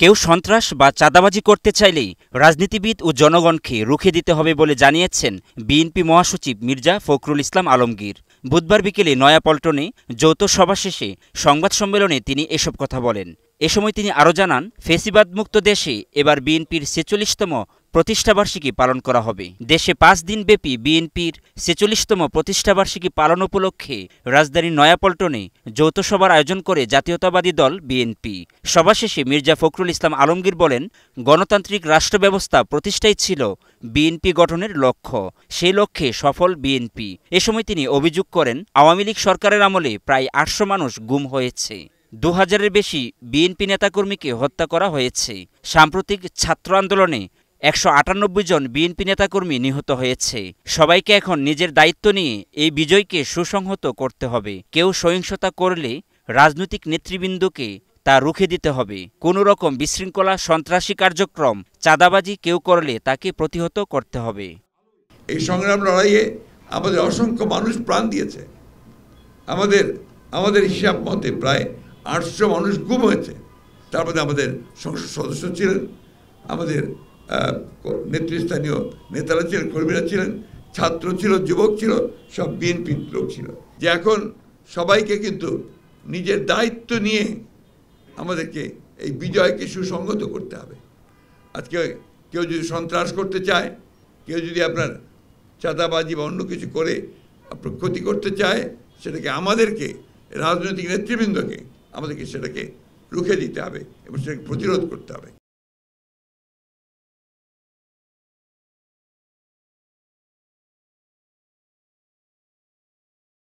কেউ সন্ত্রাস বা চাঁদাবাজি করতে চাইলেই রাজনীতিবিদ ও জনগণকে রুখে দিতে হবে বলে জানিয়েছেন বিএনপি মহাসচিব মির্জা ফখরুল ইসলাম আলমগীর। বুধবার বিকেলে নয়াপল্টনে যৌথ সভা শেষে সংবাদ সম্মেলনে তিনি এসব কথা বলেন। এ সময় তিনি আরও জানান, ফ্যাসিবাদমুক্ত দেশে এবার বিএনপির ৪৬তম প্রতিষ্ঠাবার্ষিকী পালন করা হবে। দেশে ৫ দিনব্যাপী বিএনপির ৪৬তম প্রতিষ্ঠাবার্ষিকী পালন উপলক্ষে রাজধানীর নয়াপল্টনে যৌথ সভার আয়োজন করে জাতীয়তাবাদী দল বিএনপি। সভা শেষে মির্জা ফখরুল ইসলাম আলমগীর বলেন, গণতান্ত্রিক রাষ্ট্র ব্যবস্থা প্রতিষ্ঠাই ছিল বিএনপি গঠনের লক্ষ্য। সেই লক্ষ্যে সফল বিএনপি। এ সময় তিনি অভিযোগ করেন, আওয়ামী লীগ সরকারের আমলে প্রায় ৮০০ মানুষ গুম হয়েছে, ২০০০-এর বেশি বিএনপি নেতাকর্মীকে হত্যা করা হয়েছে। সাম্প্রতিক ছাত্র আন্দোলনে ১৯৮ জন বিএনপি নেতাকর্মী নিহত হয়েছে। সবাইকে এখন নিজের দায়িত্ব নিয়ে এই বিজয়কে সুসংহত করতে হবে। কেউ সহিংসতা করলে রাজনৈতিক নেতৃবৃন্দকে তা রুখে দিতে হবে। কোনো রকম বিশৃঙ্খলা, সন্ত্রাসী কার্যক্রম, চাঁদাবাজি কেউ করলে তাকে প্রতিহত করতে হবে। এই সংগ্রাম লড়াইয়ে আমাদের অসংখ্য মানুষ প্রাণ দিয়েছে। আমাদের হিসাব মতে প্রায় ৮০০ মানুষ গুম হয়েছে। তার মধ্যে আমাদের সংসদ সদস্য ছিলেন, আমাদের নেতৃস্থানীয় নেতারা ছিলেন, কর্মীরা ছিলেন, ছাত্র ছিল, যুবক ছিল, সব বিএনপির লোক ছিল। যে এখন সবাইকে কিন্তু নিজের দায়িত্ব নিয়ে আমাদেরকে এই বিজয়কে সুসংহত করতে হবে। আজকে কেউ যদি সন্ত্রাস করতে চায়, কেউ যদি আপনার চাঁদাবাজি বা অন্য কিছু করে আপনার ক্ষতি করতে চায়, সেটাকে আমাদেরকে রাজনৈতিক নেতৃবৃন্দকে আমাদেরকে সেটাকে রুখে দিতে হবে এবং সেটাকে প্রতিরোধ করতে হবে।